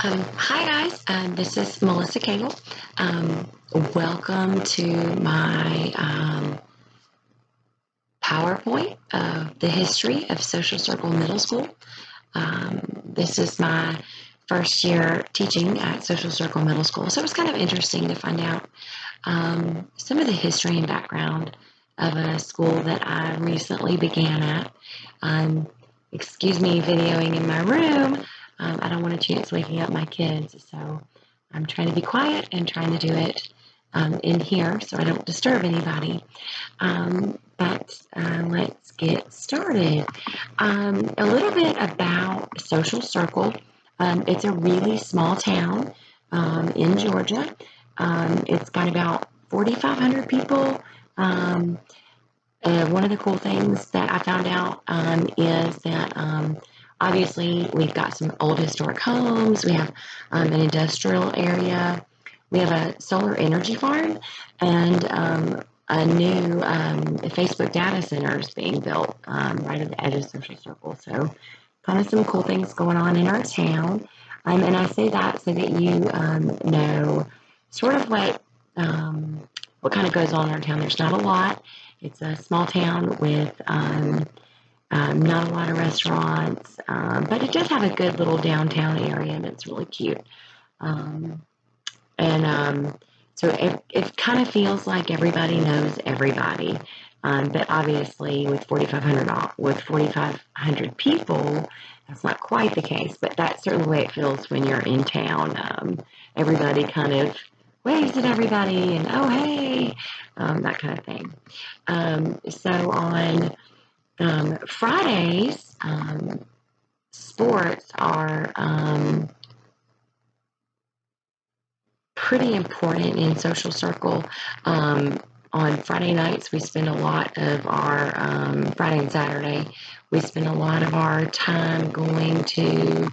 Hi guys, this is Melissa Cagle. Welcome to my PowerPoint of the history of Social Circle Middle School. This is my first year teaching at Social Circle Middle School, so it was kind of interesting to find out some of the history and background of a school that I recently began at. Excuse me videoing in my room. I don't want a chance waking up my kids, so I'm trying to be quiet and trying to do it in here so I don't disturb anybody. But let's get started. A little bit about Social Circle. It's a really small town in Georgia. It's got about 4,500 people. One of the cool things that I found out is that obviously we've got some old historic homes, we have an industrial area, we have a solar energy farm, and a new Facebook data center is being built right at the edge of Social Circle. So kind of some cool things going on in our town. And I say that so that you know sort of what kind of goes on in our town. There's not a lot. It's a small town with not a lot of restaurants, but it does have a good little downtown area, and it's really cute. So it kind of feels like everybody knows everybody, but obviously with 4,500 people, that's not quite the case. But that's certainly the way it feels when you're in town. Everybody kind of waves at everybody and oh hey, that kind of thing. So on Fridays, sports are pretty important in Social Circle. On Friday nights, we spend a lot of our Friday and Saturday, we spend a lot of our time going to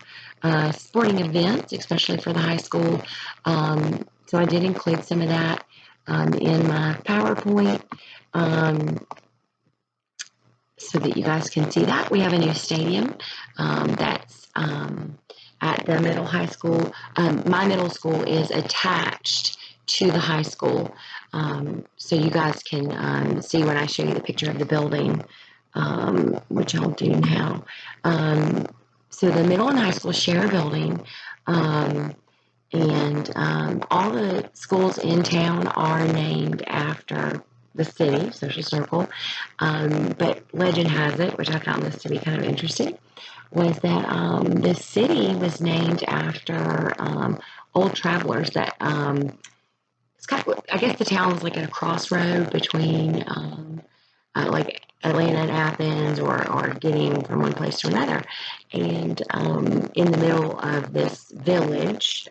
sporting events, especially for the high school. So I did include some of that in my PowerPoint so that you guys can see that. We have a new stadium that's at the middle high school. My middle school is attached to the high school, so you guys can see when I show you the picture of the building, which I'll do now. So the middle and high school share a building, and all the schools in town are named after the city, Social Circle, but legend has it, which I found this to be kind of interesting, was that the city was named after old travelers that it's kind of, I guess the town was like at a crossroad between like Atlanta and Athens, or getting from one place to another. And in the middle of this village,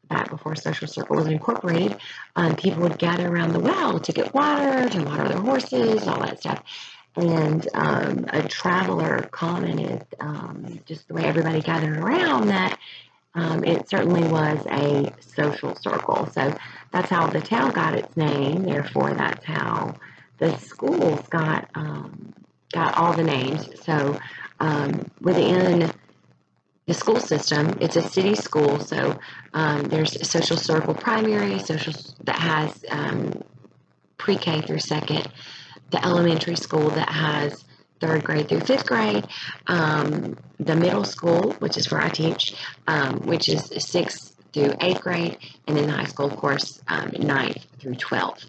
back before Social Circle was incorporated, people would gather around the well to get water, to water their horses, all that stuff. And a traveler commented, just the way everybody gathered around, that it certainly was a social circle. So that's how the town got its name. Therefore, that's how the schools got all the names. So within the school system, it's a city school. So there's Social Circle Primary, that has pre-K through second. The elementary school that has third grade through fifth grade, the middle school, which is where I teach, which is sixth through eighth grade, and then the high school, of course, ninth through 12th.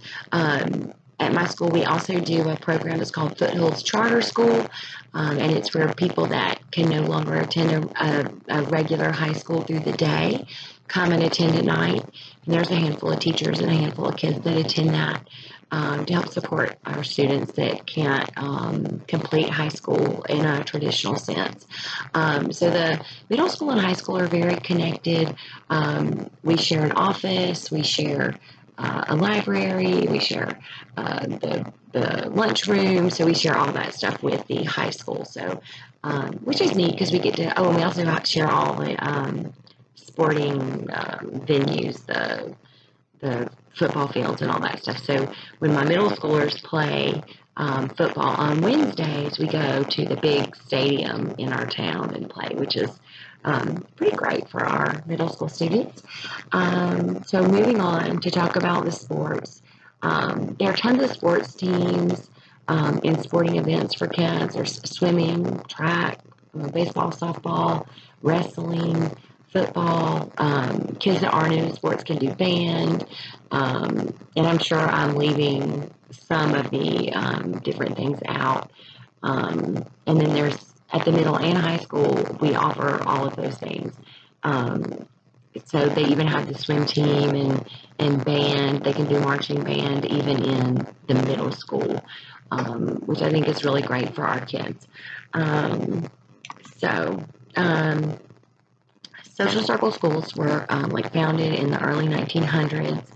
At my school, we also do a program that's called Foothills Charter School, and it's for people that can no longer attend a regular high school through the day, come and attend at night. And there's a handful of teachers and a handful of kids that attend that to help support our students that can't complete high school in a traditional sense. So the middle school and high school are very connected. We share an office, we share a library, we share the lunchroom, so we share all that stuff with the high school. So, which is neat because we get to, and we also share all the sporting venues, the football fields and all that stuff. So when my middle schoolers play football on Wednesdays, we go to the big stadium in our town and play, which is pretty great for our middle school students. So moving on to talk about the sports. There are tons of sports teams and sporting events for kids. There's swimming, track, baseball, softball, wrestling, football. Kids that aren't into sports can do band. And I'm sure I'm leaving some of the different things out. And then there's at the middle and high school, we offer all of those things. So they even have the swim team and band. They can do marching band even in the middle school, which I think is really great for our kids. Social circle schools were founded in the early 1900s,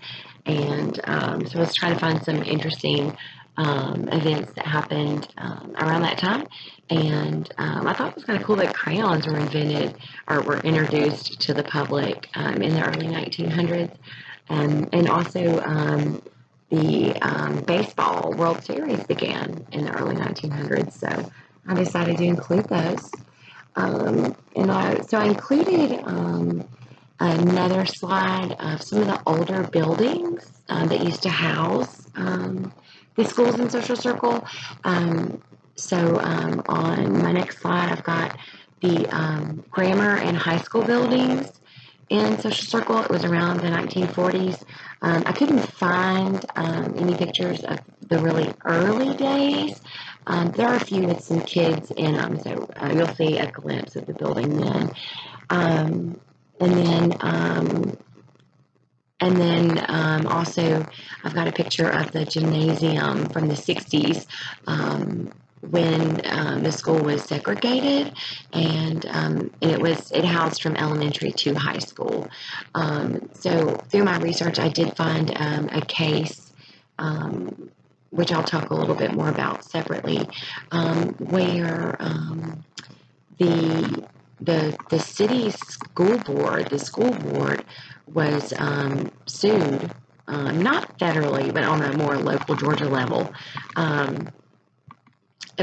and so I was trying to find some interesting events that happened around that time. And I thought it was kind of cool that crayons were invented or were introduced to the public in the early 1900s. And also the baseball World Series began in the early 1900s. So I decided to include those. So I included another slide of some of the older buildings that used to house the schools in Social Circle. On my next slide, I've got the grammar and high school buildings in Social Circle. It was around the 1940s. I couldn't find any pictures of the really early days. There are a few with some kids in them, so you'll see a glimpse of the building then. Also, I've got a picture of the gymnasium from the 60s when the school was segregated, and it housed from elementary to high school. So through my research, I did find a case, which I'll talk a little bit more about separately, where the city school board, the school board, was sued, not federally, but on a more local Georgia level,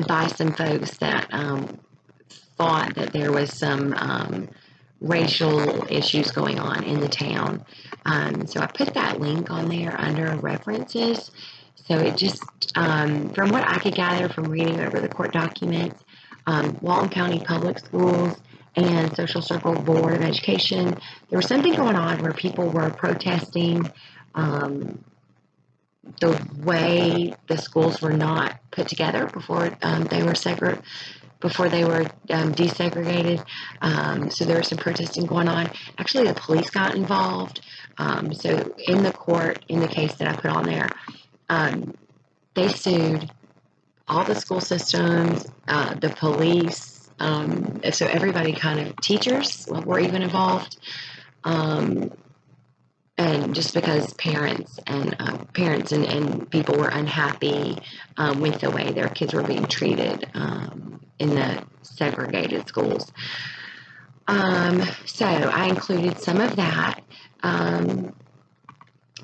by some folks that thought that there was some racial issues going on in the town. So I put that link on there under references. So it just, from what I could gather from reading over the court documents, Walton County Public Schools and Social Circle Board of Education, there was something going on where people were protesting the way the schools were not put together before they were desegregated. So there was some protesting going on. Actually, the police got involved. So in the court, in the case that I put on there, they sued all the school systems, the police. So everybody teachers were even involved. And just because parents and people were unhappy with the way their kids were being treated in the segregated schools. So I included some of that. And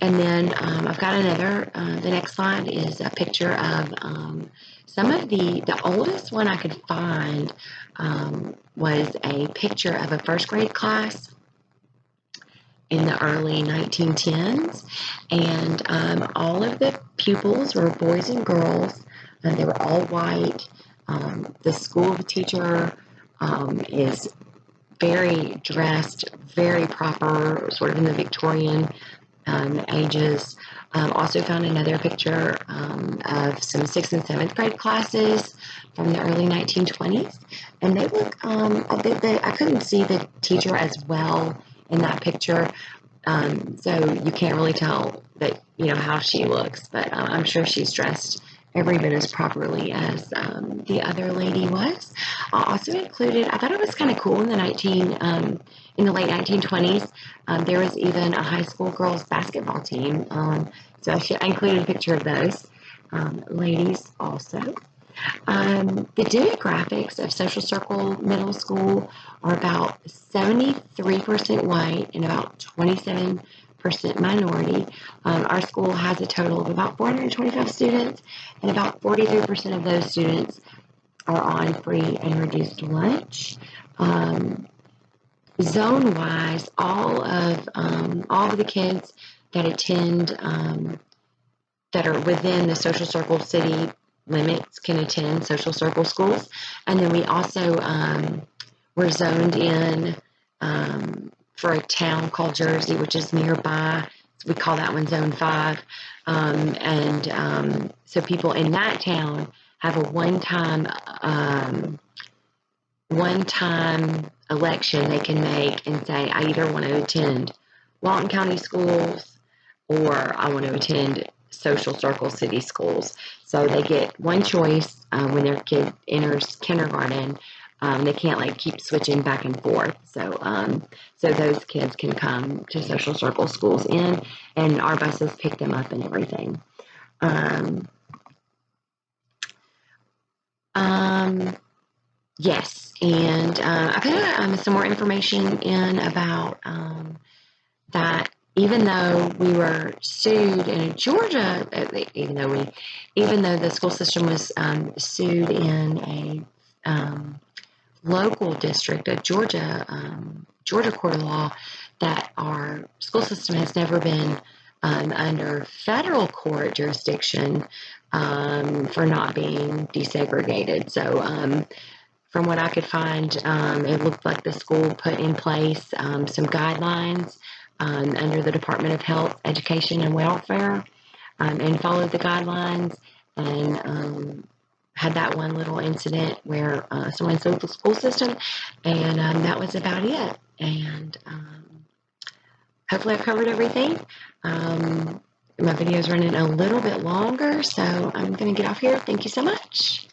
then I've got another, the next slide is a picture of some of the oldest one I could find was a picture of a first grade class in the early 1910s, and all of the pupils were boys and girls, and they were all white. The school teacher is very dressed, very proper, sort of in the Victorian ages. Also found another picture of some 6th and 7th grade classes from the early 1920s, and they look I couldn't see the teacher as well in that picture, so you can't really tell that how she looks, but I'm sure she's dressed every bit as properly as the other lady was. I also included, I thought it was kind of cool in the late 1920s. There was even a high school girls basketball team, so I included a picture of those ladies also. The demographics of Social Circle Middle School are about 73% white and about 27% minority. Our school has a total of about 425 students, and about 43% of those students are on free and reduced lunch. zone wise, all of the kids that attend that are within the social circle city limits can attend social circle schools, and then we also we're zoned in for a town called Jersey, which is nearby. We call that one Zone 5. So people in that town have a one-time election they can make and say, I either want to attend Walton County schools or I want to attend Social Circle City schools. So they get one choice when their kid enters kindergarten. They can't like keep switching back and forth. So those kids can come to Social Circle schools and our buses pick them up and everything. Yes, and I put some more information in about that. Even though we were sued in Georgia, even though the school system was sued in a local district, a Georgia court of law, that our school system has never been under federal court jurisdiction for not being desegregated. So from what I could find, it looked like the school put in place some guidelines under the Department of Health, Education, and Welfare and followed the guidelines and had that one little incident where someone sued the school system, and that was about it. And hopefully I've covered everything. My video is running a little bit longer, so I'm going to get off here. Thank you so much.